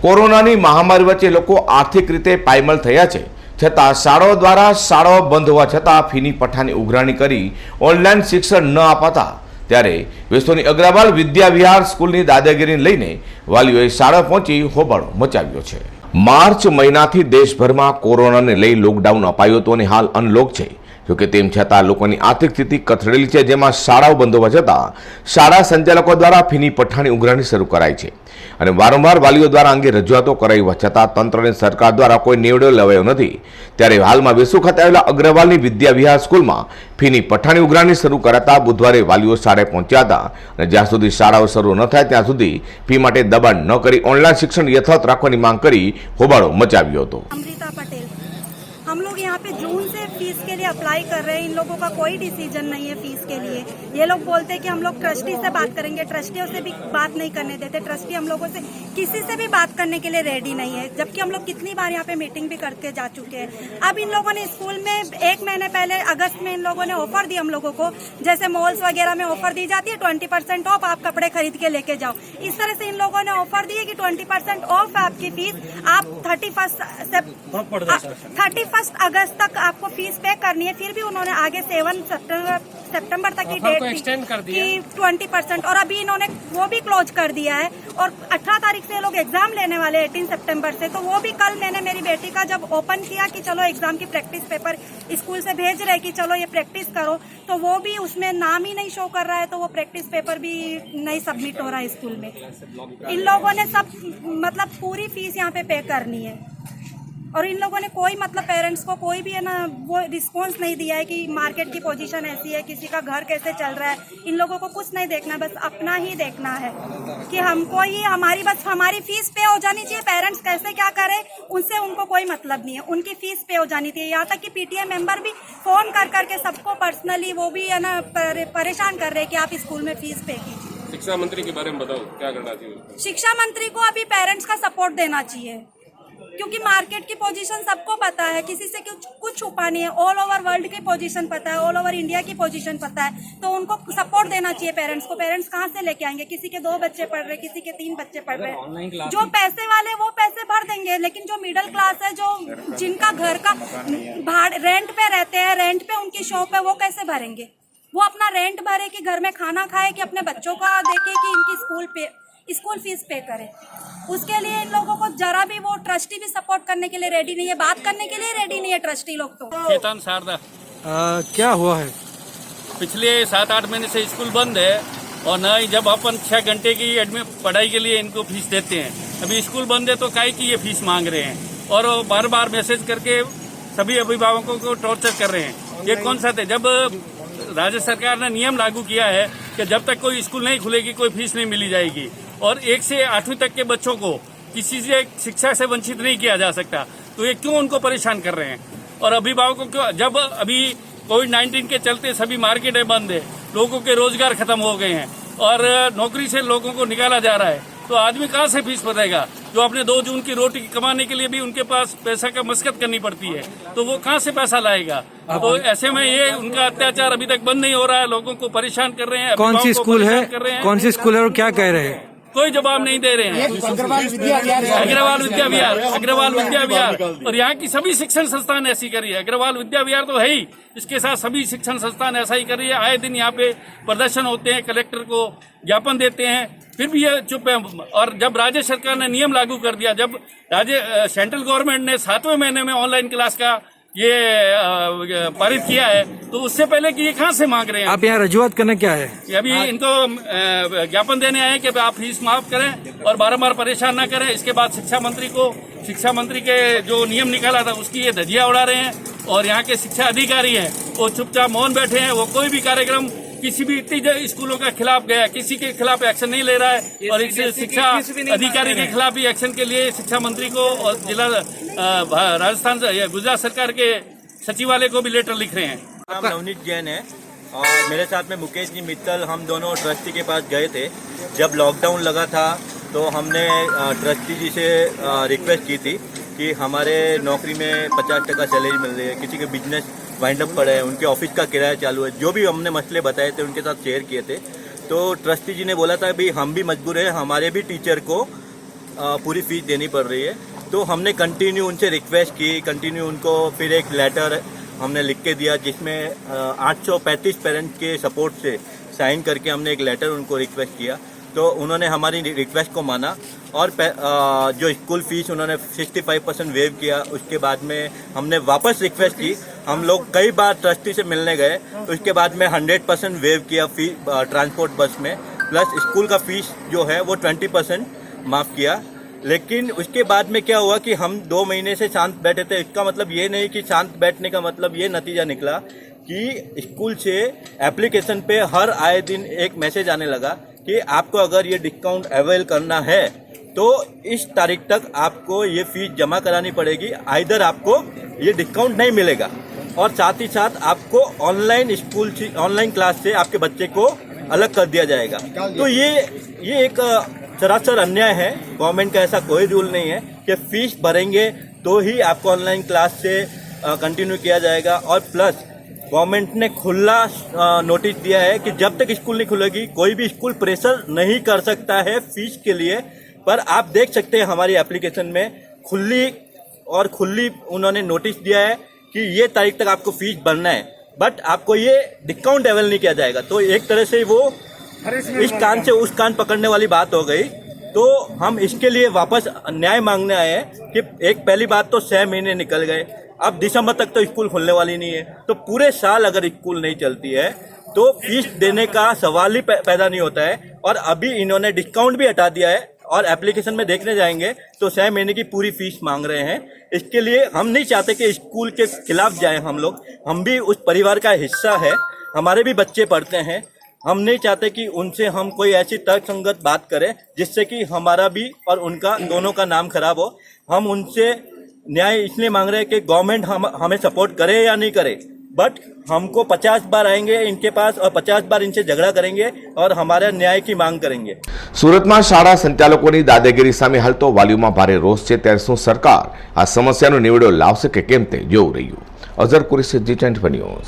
કોરોનાની મહામારી વચ્ચે લોકો આર્થિક રીતે પાયમાલ થયા છે, છતાં શાળાઓ દ્વારા શાળાઓ બંધ હોવા છતાં ફીની પઠાની ઉઘરાણી કરી ઓનલાઈન શિક્ષણ ન અપાતા ત્યારે વિશ્વની અગ્રવાલ વિદ્યા વિહાર સ્કૂલની દાદાગીરીને લઈને વાલીઓએ શાળા પહોંચી હોબાળો મચાવ્યો છે। માર્ચ મહિનાથી દેશભરમાં કોરોનાને લઈ લોકડાઉન અપાયું હતું અને હાલ અનલોક છે। જોકે તેમ છતાં લોકોની આર્થિક સ્થિતિ કથળેલી છે, જેમાં શાળાઓ બંધ હોવા છતાં શાળા સંચાલકો દ્વારા ફીની પઠાની ઉઘરાણી શરૂ કરાઈ છે અને વારંવાર વાલીઓ દ્વારા અંગે રજૂઆતો કરાઈ હોવા છતાં તંત્ર અને સરકાર દ્વારા કોઈ નિર્ણય લેવાયો નથી। ત્યારે હાલમાં વેસુ ખાતે આવેલા અગ્રવાલની વિદ્યા વિહાર સ્કૂલમાં ફીની પઠાની ઉઘરાણી શરૂ કરાતા બુધવારે વાલીઓ શાળાએ પહોંચ્યા હતા અને જ્યાં સુધી શાળાઓ શરૂ ન થાય ત્યાં સુધી ફી માટે દબાણ ન કરી ઓનલાઈન शिक्षण यथावत रखने मांग करी होबाड़ो मचाव्यो હતો। अमृता पटेल, हम लोग यहाँ पे जून से फीस के लिए अप्लाई कर रहे हैं। इन लोगों का कोई डिसीजन नहीं है फीस के लिए। ये लोग बोलते हैं कि हम लोग ट्रस्टी से बात करेंगे, ट्रस्टियों से भी बात नहीं करने देते। ट्रस्टी हम लोगों से किसी से भी बात करने के लिए रेडी नहीं है, जबकि हम लोग कितनी बार यहाँ पे मीटिंग भी करके जा चुके हैं। अब इन लोगों ने स्कूल में 1 महीने पहले अगस्त में इन लोगों ने ऑफर दी हम लोगों को, जैसे मॉल्स वगैरह में ऑफर दी जाती है 20% ऑफ, आप कपड़े खरीद के लेके जाओ। इस तरह से इन लोगों ने ऑफर दी है कि 20% ऑफ आपकी फीस, आप 31 अगस्त तक आपको फीस पे करनी है। फिर भी उन्होंने आगे 7 सितंबर तक की डेट एक्सटेंड कर दी कि 20%, और अभी इन्होंने वो भी क्लोज कर दिया है। और 18 तारीख से लोग एग्जाम लेने वाले 18 सितंबर से, तो वो भी कल मैंने मेरी बेटी का जब ओपन किया कि चलो एग्जाम की प्रैक्टिस पेपर स्कूल से भेज रहे कि चलो ये प्रैक्टिस करो, तो वो भी उसमें नाम ही नहीं शो कर रहा है, तो वो प्रैक्टिस पेपर भी नहीं सबमिट हो रहा है स्कूल में। इन लोगों ने सब मतलब पूरी फीस यहाँ पे पे करनी है, और इन लोगों ने कोई मतलब पेरेंट्स को कोई भी है ना वो रिस्पॉन्स नहीं दिया है कि मार्केट की पोजीशन ऐसी है, किसी का घर कैसे चल रहा है। इन लोगों को कुछ नहीं देखना, बस अपना ही देखना है कि हमको ही हमारी फीस पे हो जानी चाहिए। पेरेंट्स कैसे क्या करें उनसे उनको कोई मतलब नहीं है, उनकी फीस पे हो जानी चाहिए। यहाँ तक कि पीटीए मेंबर भी फोन कर करके सबको पर्सनली वो भी है ना परेशान कर रहे हैं कि आप स्कूल में फीस पे कीजिए। शिक्षा मंत्री के बारे में बताओ, क्या करना चाहिए? शिक्षा मंत्री को अभी पेरेंट्स का सपोर्ट देना चाहिए, क्योंकि मार्केट की पोजीशन सबको पता है, किसी से कुछ छुपा नहीं है। ऑल ओवर वर्ल्ड की पोजीशन पता है, ऑल ओवर इंडिया की पोजीशन पता है, तो उनको सपोर्ट देना चाहिए पेरेंट्स को। पेरेंट्स कहाँ से लेके आएंगे? किसी के 2 बच्चे पढ़ रहे, किसी के 3 बच्चे पढ़ रहे। जो पैसे वाले वो पैसे भर देंगे, लेकिन जो मिडिल क्लास है, जो जिनका घर का रेंट पे रहते हैं, रेंट पे उनकी शॉप है, वो कैसे भरेंगे? वो अपना रेंट भरे कि घर में खाना खाए कि अपने बच्चों का देखे कि इनकी स्कूल फीस पे करे। उसके लिए इन लोगों को जरा भी वो ट्रस्टी भी सपोर्ट करने के लिए रेडी नहीं है, बात करने के लिए रेडी नहीं है ट्रस्टी लोग। तो चेतन शारदा, क्या हुआ है? पिछले 7-8 महीने से स्कूल बंद है, और न ही जब अपन 6 घंटे की पढ़ाई के लिए इनको फीस देते हैं। अभी स्कूल बंद है तो काहे की ये फीस मांग रहे हैं, और बार बार मैसेज करके सभी अभिभावकों को टॉर्चर कर रहे हैं। ये कौन सा थे? जब राज्य सरकार ने नियम लागू किया है कि जब तक कोई स्कूल नहीं खुलेगी कोई फीस नहीं मिली जाएगी, और 1 से 8वीं तक के बच्चों को किसी से शिक्षा से वंचित नहीं किया जा सकता, तो ये क्यों उनको परेशान कर रहे हैं? और अभिभावकों को जब अभी कोविड-19 के चलते सभी मार्केटें बंद है, लोगों के रोजगार खत्म हो गए हैं, और नौकरी से लोगों को निकाला जा रहा है, तो आदमी कहाँ से फीस भरेगा? जो अपने 2 जून की रोटी कमाने के लिए भी उनके पास पैसा का मशक्कत करनी पड़ती है, तो वो कहाँ से पैसा लाएगा? तो ऐसे में ये उनका अत्याचार अभी तक बंद नहीं हो रहा है, लोगों को परेशान कर रहे हैं। कौन सी स्कूल है? कौन सी स्कूल है और क्या कह रहे हैं? कोई जवाब नहीं दे रहे हैं। अग्रवाल विद्या विहार और यहाँ की सभी शिक्षण संस्थान ऐसी कर रही है। अग्रवाल विद्या विहार तो है ही, इसके साथ सभी शिक्षण संस्थान ऐसा ही कर रही है। आए दिन यहाँ पे प्रदर्शन होते हैं, कलेक्टर को ज्ञापन देते हैं, फिर भी ये चुप है। और जब राज्य सरकार ने नियम लागू कर दिया, जब सेंट्रल गवर्नमेंट ने 7वें महीने में ऑनलाइन क्लास का ये पारित किया है, तो उससे पहले कि ये कहाँ से मांग रहे हैं? आप यहाँ रजूआत करने क्या है? अभी इनको ज्ञापन देने आए कि आप फीस माफ करें और बारंबार परेशान ना करें। इसके बाद शिक्षा मंत्री के जो नियम निकाला था उसकी ये धज्जियां उड़ा रहे हैं, और यहाँ के शिक्षा अधिकारी हैं वो चुपचाप मौन बैठे हैं। वो कोई भी कार्यक्रम किसी भी इतनी स्कूलों के खिलाफ गया, किसी के खिलाफ एक्शन नहीं ले रहा है, और इस शिक्षा अधिकारी के खिलाफ भी एक्शन के लिए शिक्षा मंत्री को और जिला राजस्थान गुजरात सरकार के सचिवालय को भी लेटर लिख रहे हैं। नाम नवनीत जैन है, और मेरे साथ में मुकेश जी मित्तल, हम दोनों ट्रस्टी के पास गए थे। जब लॉकडाउन लगा था तो हमने ट्रस्टी जी से रिक्वेस्ट की थी कि हमारे नौकरी में 50% सैलरी मिल रही है, किसी के बिजनेस वाइंड अप पड़े हैं, उनके ऑफिस का किराया चालू है, जो भी हमने मसले बताए थे उनके साथ शेयर किए थे। तो ट्रस्टी जी ने बोला था भाई हम भी मजबूर है, हमारे भी टीचर को पूरी फीस देनी पड़ रही है। तो हमने कंटिन्यू उनसे रिक्वेस्ट की, कंटिन्यू उनको फिर एक लेटर हमने लिख के दिया जिसमें 835 पेरेंट्स के सपोर्ट से साइन करके हमने एक लेटर उनको रिक्वेस्ट किया। तो उन्होंने हमारी रिक्वेस्ट को माना और जो स्कूल फीस उन्होंने 65% वेव किया। उसके बाद में हमने वापस रिक्वेस्ट की, हम लोग कई बार ट्रस्टी से मिलने गए, उसके बाद में 100% वेव किया फी ट्रांसपोर्ट बस में, प्लस स्कूल का फीस जो है वो 20% माफ़ किया। लेकिन उसके बाद में क्या हुआ कि हम 2 महीने से शांत बैठे थे। इसका मतलब ये नहीं कि शांत बैठने का मतलब ये नतीजा निकला कि स्कूल से एप्लीकेशन पे हर आए दिन एक मैसेज आने लगा कि आपको अगर ये डिस्काउंट अवेल करना है तो इस तारीख तक आपको ये फीस जमा करानी पड़ेगी, आइदर आपको ये डिस्काउंट नहीं मिलेगा और साथ ही साथ आपको ऑनलाइन क्लास से आपके बच्चे को अलग कर दिया जाएगा। तो ये एक सरासर अन्याय है। गवर्नमेंट का ऐसा कोई रूल नहीं है कि फीस भरेंगे तो ही आपको ऑनलाइन क्लास से कंटिन्यू किया जाएगा। और प्लस गवर्नमेंट ने खुला नोटिस दिया है कि जब तक स्कूल नहीं खुलेगी कोई भी स्कूल प्रेशर नहीं कर सकता है फीस के लिए। पर आप देख सकते हैं हमारी एप्लीकेशन में खुली उन्होंने नोटिस दिया है कि ये तारीख तक आपको फीस भरना है, बट आपको ये डिस्काउंट अवेल नहीं किया जाएगा। तो एक तरह से वो इस कान से उस कान पकड़ने वाली बात हो गई। तो हम इसके लिए वापस न्याय मांगने आए हैं कि एक पहली बात तो 6 महीने निकल गए, अब दिसंबर तक तो स्कूल खुलने वाली नहीं है, तो पूरे साल अगर स्कूल नहीं चलती है तो फीस देने का सवाल ही पैदा नहीं होता है। और अभी इन्होंने डिस्काउंट भी हटा दिया है और एप्लीकेशन में देखने जाएंगे तो 6 महीने की पूरी फीस मांग रहे हैं। इसके लिए हम नहीं चाहते कि स्कूल के खिलाफ जाएं हम लोग, हम भी उस परिवार का हिस्सा है, हमारे भी बच्चे पढ़ते हैं। हम नहीं चाहते कि उनसे हम कोई ऐसी तर्कसंगत बात करें जिससे कि हमारा भी और उनका दोनों का नाम खराब हो। हम उनसे न्याय इसलिए मांग रहे हैं कि गवर्नमेंट हमें सपोर्ट करे या नहीं करे, बट हमको 50 बार आएंगे इनके पास और 50 बार इनसे झगड़ा करेंगे और हमारे न्याय की मांग करेंगे। સુરતમાં શાળા સંચાલકોની દાદાગીરી સામે હાલ તો વાલીઓમાં ભારે રોષ છે, ત્યારે શું સરકાર આ સમસ્યાનો નિવેડો લાવશે કે કેમ તે જોવું રહ્યું। Azhar Qureshi, G24 news.